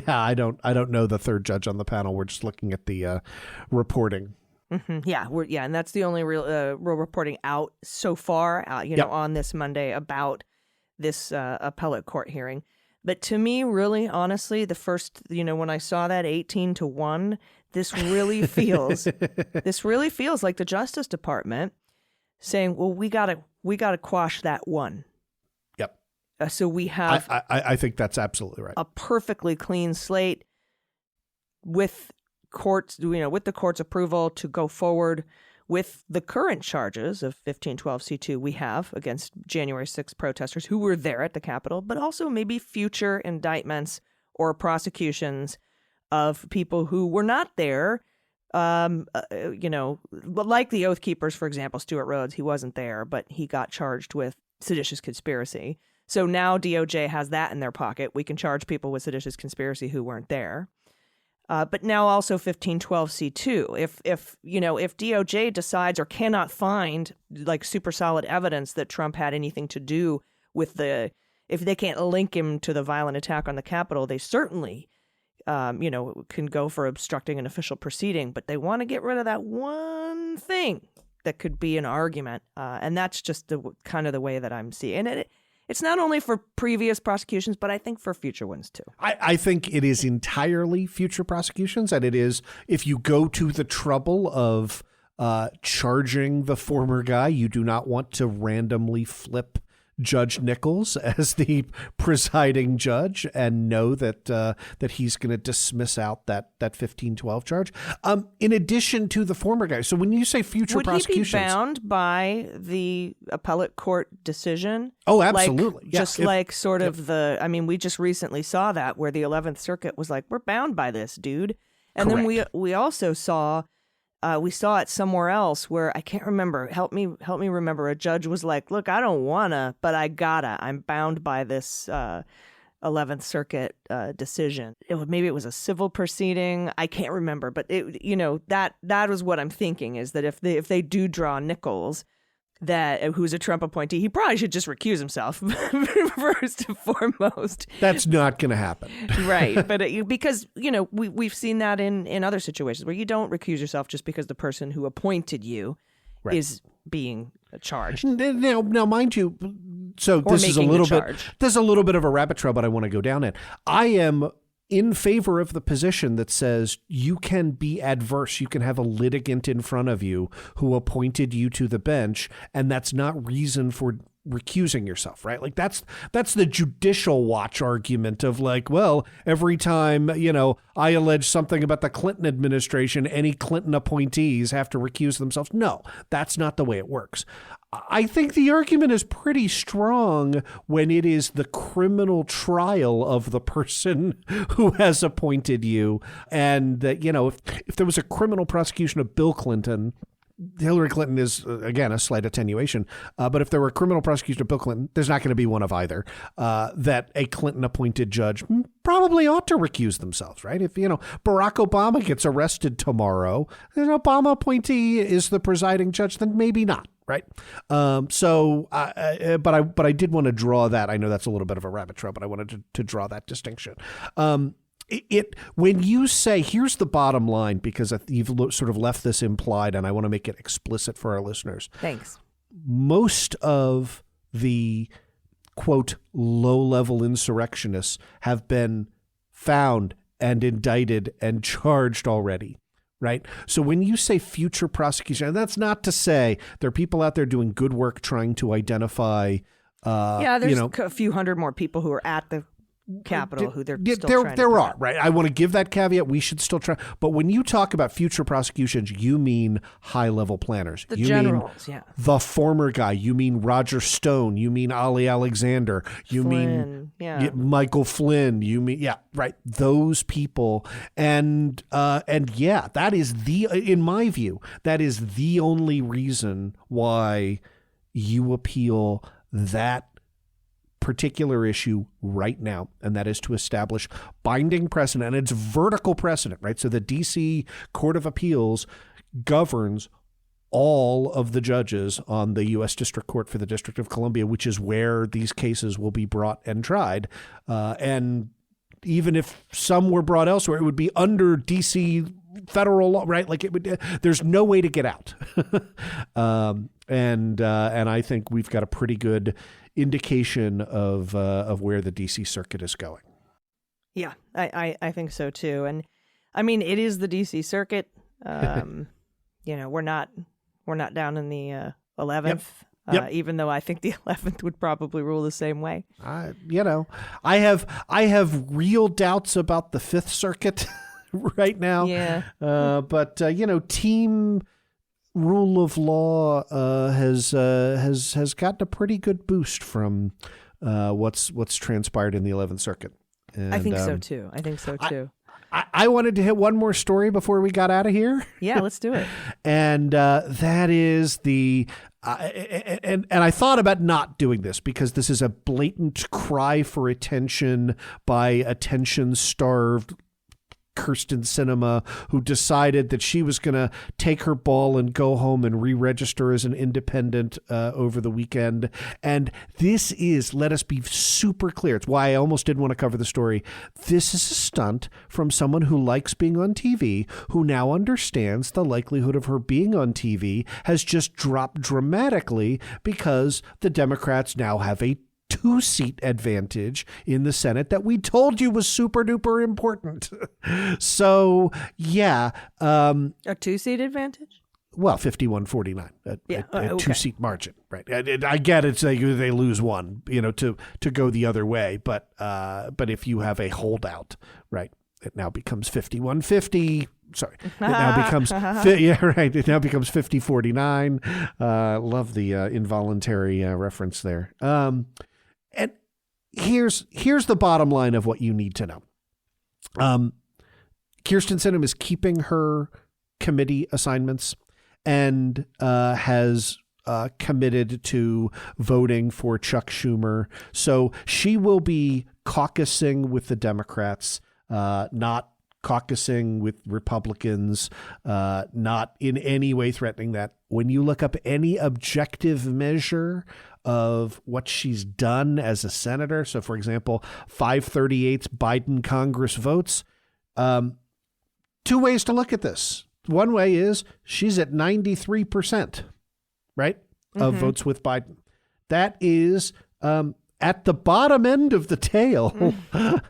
I don't know the third judge on the panel. We're just looking at the reporting. Mm-hmm. Yeah, and that's the only real reporting out so far, on this Monday about this appellate court hearing. But to me, really, honestly, the first, when I saw that 18-1, this really feels like the Justice Department saying, well, we gotta quash that one. Yep. So we have I think that's absolutely right. A perfectly clean slate with courts, with the court's approval to go forward with the current charges of 1512C2 we have against January 6th protesters who were there at the Capitol, but also maybe future indictments or prosecutions of people who were not there. Like the Oath Keepers, for example, Stuart Rhodes, he wasn't there, but he got charged with seditious conspiracy. So now DOJ has that in their pocket. We can charge people with seditious conspiracy who weren't there. But now also 1512C2. If DOJ decides or cannot find like super solid evidence that Trump had anything to do with if they can't link him to the violent attack on the Capitol, they certainly, can go for obstructing an official proceeding. But they want to get rid of that one thing that could be an argument. And that's just the kind of the way that I'm seeing it. It's not only for previous prosecutions, but I think for future ones, too. I think it is entirely future prosecutions. And it is, if you go to the trouble of charging the former guy, you do not want to randomly flip Judge Nichols as the presiding judge and know that he's going to dismiss out that 1512 charge. In addition to the former guy. So when you say future prosecutions, would he be bound by the appellate court decision? Oh, absolutely. We just recently saw that where the 11th Circuit was like, we're bound by this, dude. And correct. Then we also saw it somewhere else where I can't remember. Help me remember. A judge was like, look, I don't wanna, but I gotta. I'm bound by this 11th Circuit decision. Maybe it was a civil proceeding. I can't remember, but that was what I'm thinking, is that if they do draw Nichols, who's a Trump appointee, he probably should just recuse himself first and foremost. That's not going to happen. Right. But because, we've seen that in other situations where you don't recuse yourself just because the person who appointed you is being charged. Now, mind you, so this is a little bit of a rabbit trail, but I want to go down it. I am in favor of the position that says you can be adverse. You can have a litigant in front of you who appointed you to the bench, and that's not reason for recusing yourself, right? Like that's the judicial watch argument of like, well, every time, I allege something about the Clinton administration, any Clinton appointees have to recuse themselves. No, that's not the way it works. I think the argument is pretty strong when it is the criminal trial of the person who has appointed you. And that, if there was a criminal prosecution of Bill Clinton, Hillary Clinton is, again, a slight attenuation. But if there were a criminal prosecution of Bill Clinton, there's not going to be one of either. That a Clinton-appointed judge probably ought to recuse themselves, right? If, Barack Obama gets arrested tomorrow, an Obama appointee is the presiding judge, then maybe not, right? But I did want to draw that. I know that's a little bit of a rabbit trail, but I wanted to draw that distinction. When you say, here's the bottom line, because you've sort of left this implied, and I want to make it explicit for our listeners. Thanks. Most of the, quote, low-level insurrectionists have been found and indicted and charged already, right? So when you say future prosecution, and that's not to say there are people out there doing good work trying to identify. There's a few hundred more people who are at the Capitol who they're still trying to there are, right? I want to give that caveat. We should still try. But when you talk about future prosecutions, you mean high-level planners. The generals, the former guy. You mean Roger Stone. You mean Ali Alexander. You Flynn, mean Michael Flynn. You mean, right. Those people. And that is in my view, that is the only reason why you appeal that particular issue right now, and that is to establish binding precedent, and it's vertical precedent, right? So the D.C. Court of Appeals governs all of the judges on the U.S. District Court for the District of Columbia, which is where these cases will be brought and tried. And even if some were brought elsewhere, it would be under D.C. federal law, right? Like there's no way to get out. And I think we've got a pretty good indication of where the D.C. Circuit is going. Yeah, I think so too. And I mean, it is the D.C. Circuit. We're not down in the 11th. Yep. Even though I think the 11th would probably rule the same way. I have real doubts about the 5th Circuit right now. Yeah. But team rule of law has gotten a pretty good boost from what's transpired in the 11th Circuit. And, I think so too. I wanted to hit one more story before we got out of here. Yeah, let's do it. And that is and I thought about not doing this because this is a blatant cry for attention by attention-starved Kyrsten Sinema, who decided that she was going to take her ball and go home and re-register as an independent over the weekend. And this is, let us be super clear, it's why I almost didn't want to cover the story. This is a stunt from someone who likes being on TV, who now understands the likelihood of her being on TV has just dropped dramatically because the Democrats now have a 2-seat advantage in the Senate that we told you was super duper important. So, yeah. A 2-seat advantage? Well, 51-49, a okay. 2-seat margin, right? I get it. They lose one, to go the other way. But if you have a holdout, right, it now becomes 51-50. Sorry, it now becomes It now becomes 50-49. Love the involuntary reference there. And here's the bottom line of what you need to know. Kyrsten Sinema is keeping her committee assignments and has committed to voting for Chuck Schumer. So she will be caucusing with the Democrats, not caucusing with Republicans, not in any way threatening that. When you look up any objective measure of what she's done as a senator, so for example, 538 Biden Congress votes, 2 ways to look at this. One way is she's at 93%, right, of votes with Biden. That is at the bottom end of the tail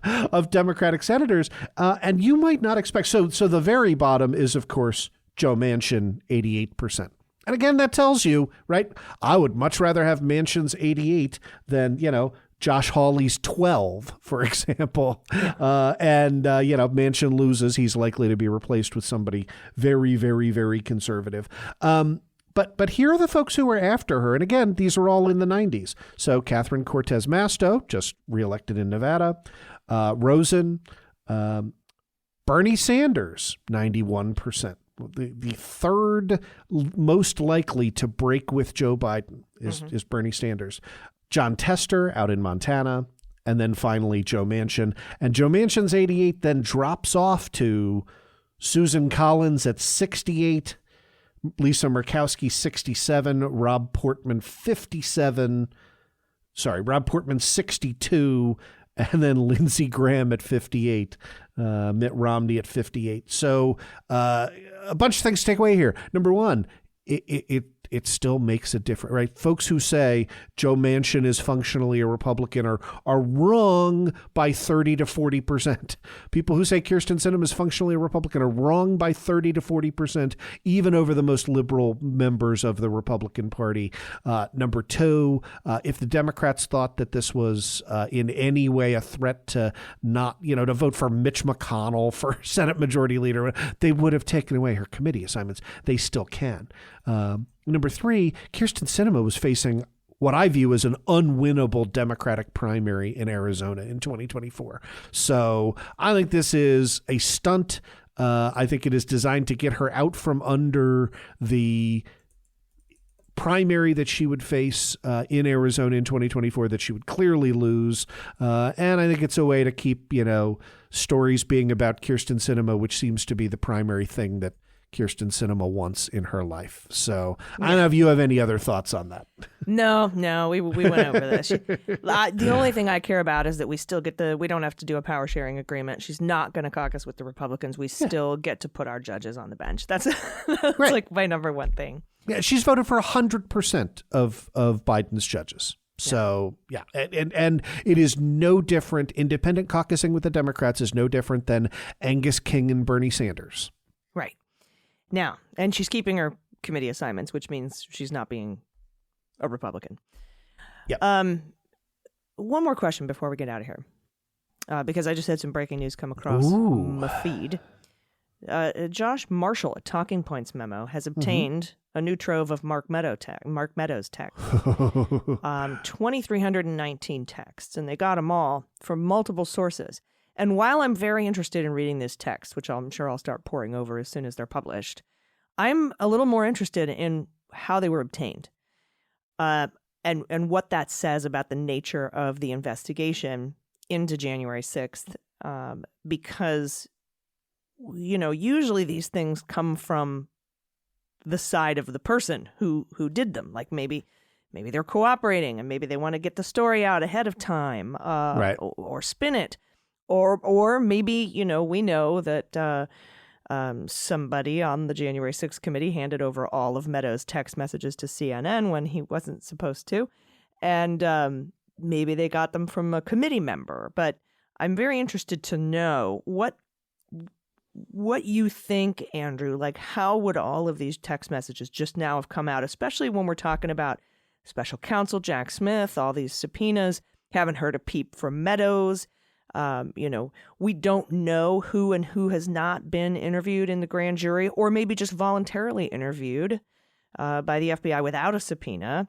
of Democratic senators. And you might not expect. So the very bottom is, of course, Joe Manchin, 88%. And again, that tells you, right, I would much rather have Manchin's 88 than, Josh Hawley's 12, for example. Manchin loses. He's likely to be replaced with somebody very, very, very conservative. But here are the folks who are after her. And again, these are all in the 90s. So Catherine Cortez Masto, just reelected in Nevada. Rosen. Bernie Sanders, 91%. The third most likely to break with Joe Biden is Bernie Sanders. John Tester out in Montana. And then finally Joe Manchin. And Joe Manchin's 88 then drops off to Susan Collins at 68. Lisa Murkowski, 67, Rob Portman, 57, Rob Portman, 62, and then Lindsey Graham at 58, Mitt Romney at 58. So a bunch of things to take away here. Number one, it still makes a difference, right? Folks who say Joe Manchin is functionally a Republican are wrong by 30 to 40%. People who say Kyrsten Sinema is functionally a Republican are wrong by 30 to 40%, even over the most liberal members of the Republican Party. Number two, if the Democrats thought that this was in any way a threat to to vote for Mitch McConnell for Senate Majority Leader, they would have taken away her committee assignments. They still can. Number three, Kyrsten Sinema was facing what I view as an unwinnable Democratic primary in Arizona in 2024. So I think this is a stunt. I think it is designed to get her out from under the primary that she would face in Arizona in 2024 that she would clearly lose. And I think it's a way to keep, stories being about Kyrsten Sinema, which seems to be the primary thing that Kyrsten Sinema wants in her life. So I don't know if you have any other thoughts on that. No, we went over this. The only thing I care about is that we still get we don't have to do a power sharing agreement. She's not going to caucus with the Republicans. We still get to put our judges on the bench. That's right. Like my number one thing. Yeah, she's voted for 100% of Biden's judges. So, yeah. And it is no different. Independent caucusing with the Democrats is no different than Angus King and Bernie Sanders. Right. Now, and she's keeping her committee assignments, which means she's not being a Republican. Yeah. One more question before we get out of here, because I just had some breaking news come across my feed. Josh Marshall at Talking Points Memo has obtained a new trove of Mark Meadows text, 2,319 texts, and they got them all from multiple sources. And while I'm very interested in reading this text, which I'm sure I'll start poring over as soon as they're published, I'm a little more interested in how they were obtained, and what that says about the nature of the investigation into January 6th, because, you know, usually these things come from the side of the person who did them. Like maybe they're cooperating and maybe they want to get the story out ahead of time, right. or spin it. Or maybe, you know, we know that somebody on the January 6th committee handed over all of Meadows' text messages to CNN when he wasn't supposed to. And maybe they got them from a committee member. But I'm very interested to know what you think, Andrew. Like, how would all of these text messages just now have come out, especially when we're talking about special counsel Jack Smith, all these subpoenas, haven't heard a peep from Meadows. You know, we don't know who and who has not been interviewed in the grand jury, or maybe just voluntarily interviewed by the FBI without a subpoena.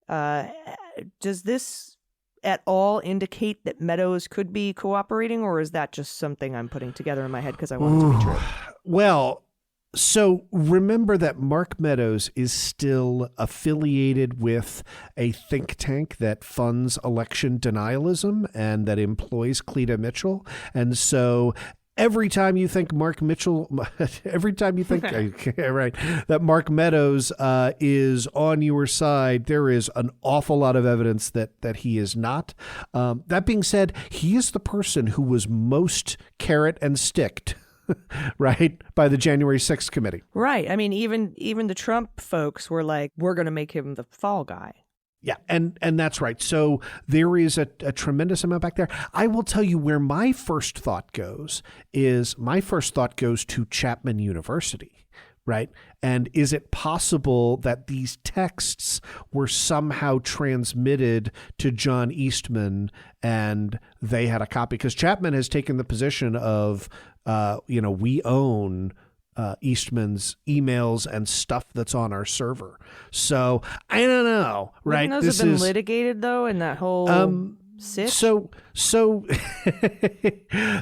Does this at all indicate that Meadows could be cooperating, or is that just something I'm putting together in my head because I want it to be true? Well, so remember that Mark Meadows is still affiliated with a think tank that funds election denialism and that employs Cleta Mitchell. And so every time you think that Mark Meadows is on your side, there is an awful lot of evidence that he is not. That being said, he is the person who was most carrot and sticked, right, by the January 6th committee. Right. I mean, even the Trump folks were like, we're going to make him the fall guy. Yeah, and that's right. So there is a tremendous amount back there. I will tell you where my first thought goes to Chapman University, right? And is it possible that these texts were somehow transmitted to John Eastman and they had a copy? Because Chapman has taken the position of, we own Eastman's emails and stuff that's on our server. So I don't know, right? Those have been litigated though, in that whole sitch? So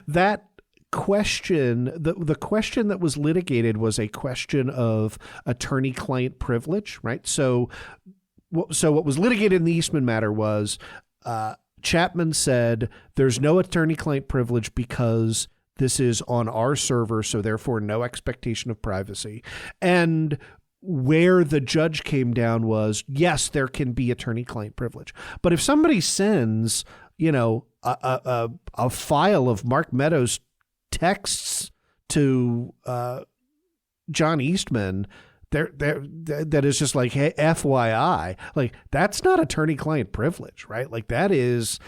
that question, the question that was litigated was a question of attorney-client privilege, right? So what was litigated in the Eastman matter was Chapman said there's no attorney-client privilege because this is on our server, so therefore no expectation of privacy. And where the judge came down was, yes, there can be attorney-client privilege. But if somebody sends, a file of Mark Meadows texts to John Eastman, that is just like, hey, FYI, like that's not attorney-client privilege, right? Like that is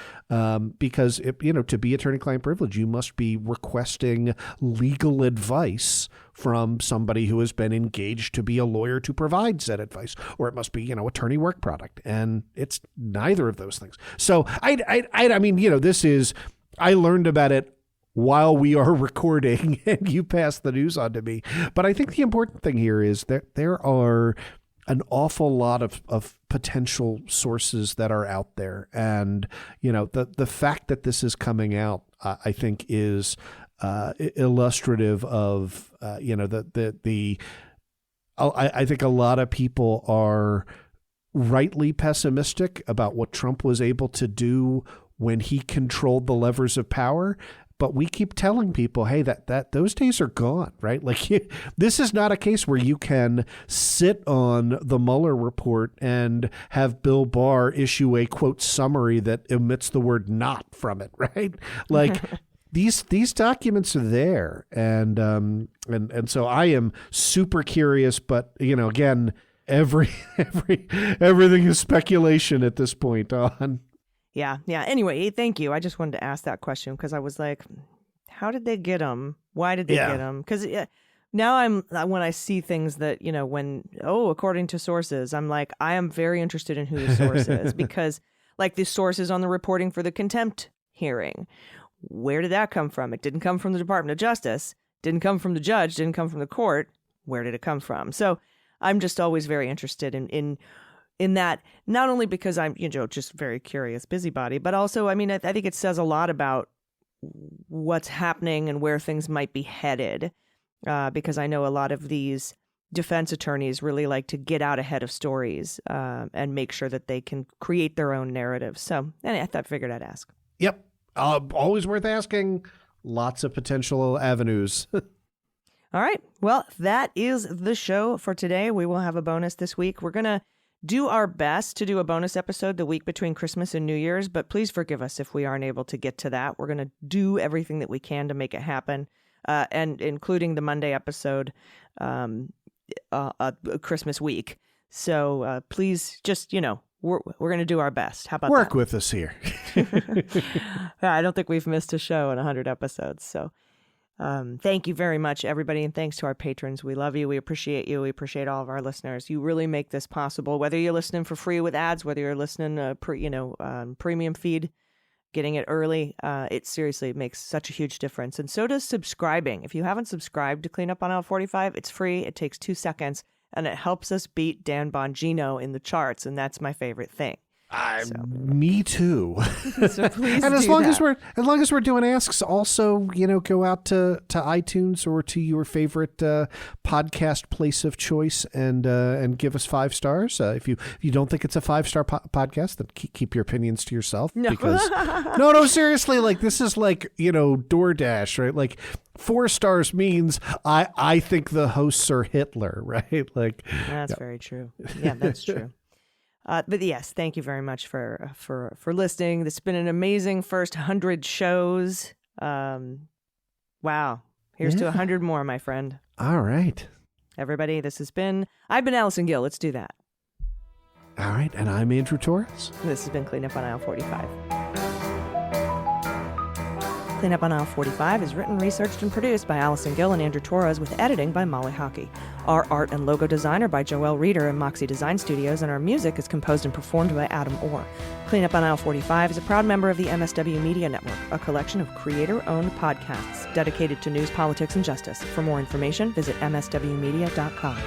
because to be attorney-client privilege, you must be requesting legal advice from somebody who has been engaged to be a lawyer to provide said advice, or it must be attorney work product, and it's neither of those things. So I mean, this is, I learned about it while we are recording and you pass the news on to me. But I think the important thing here is that there are an awful lot of potential sources that are out there. And, the fact that this is coming out, I think is illustrative of, I think a lot of people are rightly pessimistic about what Trump was able to do when he controlled the levers of power. But we keep telling people, hey, that those days are gone, right? Like this is not a case where you can sit on the Mueller report and have Bill Barr issue a quote summary that omits the word "not" from it, right? Like these documents are there, and so I am super curious. But again, Everything is speculation at this point on. Yeah. Anyway, thank you. I just wanted to ask that question because I was like, how did they get him? Why did they get him? Because now when I see things that, according to sources, I'm like, I am very interested in who the source is because like the sources on the reporting for the contempt hearing, where did that come from? It didn't come from the Department of Justice, didn't come from the judge, didn't come from the court. Where did it come from? So I'm just always very interested in that, not only because I'm, just very curious busybody, but also, I think it says a lot about what's happening and where things might be headed, because I know a lot of these defense attorneys really like to get out ahead of stories and make sure that they can create their own narrative. So anyway, I figured I'd ask. Yep. Always worth asking. Lots of potential avenues. All right. Well, that is the show for today. We will have a bonus this week. We're going to do our best to do a bonus episode the week between Christmas and New Year's, but please forgive us if we aren't able to get to that. We're going to do everything that we can to make it happen, and including the Monday episode Christmas week. So please just, we're going to do our best. How about Work that? with us here. I don't think we've missed a show in 100 episodes. So thank you very much, everybody. And thanks to our patrons. We love you. We appreciate you. We appreciate all of our listeners. You really make this possible, whether you're listening for free with ads, whether you're listening premium feed, getting it early. It seriously makes such a huge difference. And so does subscribing. If you haven't subscribed to Clean Up on Aisle 45, it's free. It takes 2 seconds. And it helps us beat Dan Bongino in the charts, and that's my favorite thing. Me too. So please and as do long that. as we're doing asks, also go out to iTunes or to your favorite podcast place of choice and give us 5 stars. If you don't think it's a 5-star podcast, then keep your opinions to yourself. No. Because no, seriously, like this is like DoorDash, right? Like 4 stars means I think the hosts are Hitler, right? Like that's very true. Yeah, that's true. But yes, thank you very much for listening. This has been an amazing first 100 shows. Wow. Here's to 100 more, my friend. All right. Everybody, I've been Allison Gill. Let's do that. All right. And I'm Andrew Torrez. This has been Clean Up on Aisle 45. Clean Up on Aisle 45 is written, researched, and produced by Allison Gill and Andrew Torrez with editing by Molly Hockey. Our art and logo design are by Joelle Reeder and Moxie Design Studios, and our music is composed and performed by Adam Orr. Clean Up on Aisle 45 is a proud member of the MSW Media Network, a collection of creator-owned podcasts dedicated to news, politics, and justice. For more information, visit mswmedia.com.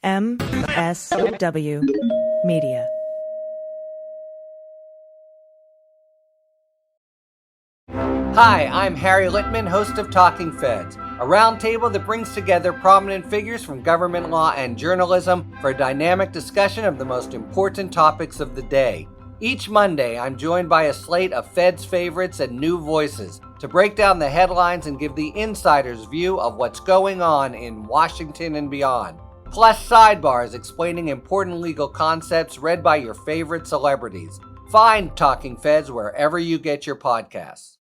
MSW Media. Hi, I'm Harry Littman, host of Talking Feds, a roundtable that brings together prominent figures from government law and journalism for a dynamic discussion of the most important topics of the day. Each Monday, I'm joined by a slate of Feds favorites and new voices to break down the headlines and give the insider's view of what's going on in Washington and beyond. Plus sidebars explaining important legal concepts read by your favorite celebrities. Find Talking Feds wherever you get your podcasts.